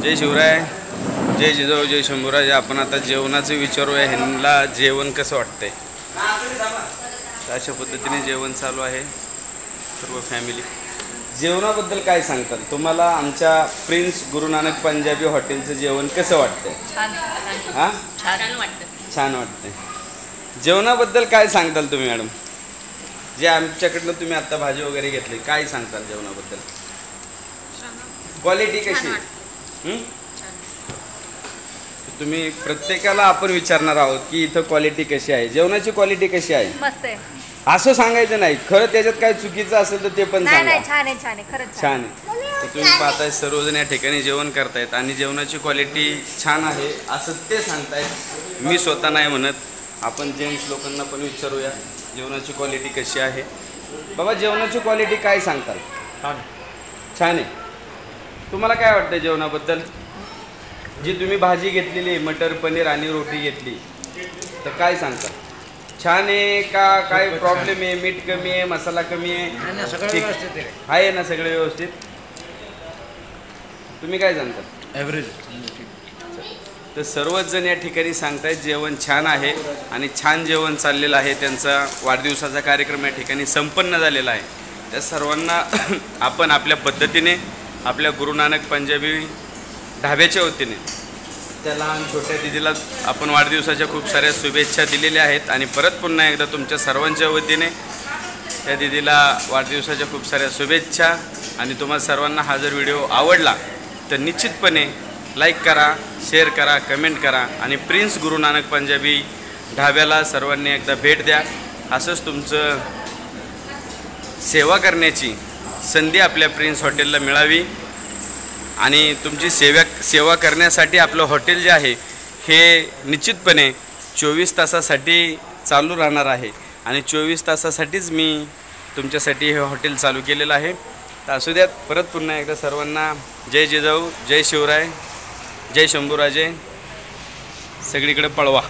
जय शिवराय, जय जिजाऊ, जय शंभूराज. आपण आता जेवणाचं विचारूया, ह्यांना जेवण कसं वाटतंय. अशा पद्धतीने जेवण चालू आहे. सर्व फॅमिली जेवणाबद्दल काय सांगतात तुम्हाला? आमच्या प्रिन्स गुरु नानक पंजाबी हॉटेलचं जेवण कसं वाटतंय? हां, छान वाटतंय. जेवणाबद्दल काय सांगताल तुम्ही मॅडम? जे आमच्याकडनं तुम्ही आता भाजी वगैरे घेतली, काय सांगताल जेवणाबद्दल? क्वालिटी कशी? तुम्ही प्रत्येकाला आपण विचारणार आहोत की इथं क्वालिटी कशी आहे, जेवणाची क्वालिटी कशी आहे? मस्त आहे असं सांगायचं नाही. खरं त्याच्यात काय चुकीचं असेल तर ते पण सांगा. नाही, छान आहे, छान आहे, खरंच छान आहे. तर तुम्ही पाहताय सर्वजण या ठिकाणी जेवण करतायत आणि जेवणाची क्वालिटी छान आहे असं ते सांगतायत. मी स्वतः नाही म्हणत, आपण जेंट्स लोकांना पण विचारूया जेवणाची क्वालिटी कशी आहे. बाबा, जेवणाची क्वालिटी काय सांगताल? छान आहे. तुम्हाला काय वाटतं जेवणाबद्दल? जी तुम्ही भाजी घेतलेली मटर पनीर आणि रोटी घेतली, तर काय सांगता? छान आहे का? काय प्रॉब्लेम आहे? मीठ कमी आहे, मसाला कमी आहे, ठीक आहे ना? सगळे व्यवस्थित. तुम्ही काय सांगता? ॲव्हरेज. तर सर्वच जण या ठिकाणी सांगतायत जेवण छान आहे आणि छान जेवण चाललेलं आहे. त्यांचा वाढदिवसाचा कार्यक्रम या ठिकाणी संपन्न झालेला आहे. त्या सर्वांना आपण आपल्या पद्धतीने आपल्या गुरु नानक पंजाबी ढाब्याच्या वतीने त्या लहान छोट्या दिदीला आपण वाढदिवसाच्या खूप साऱ्या शुभेच्छा दिलेल्या आहेत. आणि परत पुन्हा एकदा तुमच्या सर्वांच्या वतीने त्या दिदीला वाढदिवसाच्या खूप साऱ्या शुभेच्छा. आणि तुम्हाला सर्वांना हा जर व्हिडिओ आवडला तर निश्चितपणे लाईक करा, शेअर करा, कमेंट करा आणि प्रिन्स गुरु नानक पंजाबी ढाब्याला सर्वांनी एकदा भेट द्या. असंच तुमचं सेवा करण्याची संधी आपल्या प्रिन्स हॉटेलला मिळावी. आणि तुमची सेवा करण्यासाठी आपलं हॉटेल जे आहे हे निश्चितपणे 24 तासासाठी चालू राहणार आहे. आणि 24 तासासाठीच मी तुमच्यासाठी हे हॉटेल चालू केलेलं आहे. तर असू द्यात. परत पुन्हा एकदा सर्वांना जय जिजाऊ, जय शिवराय, जय शंभूराजे. सगळीकडे पळवा.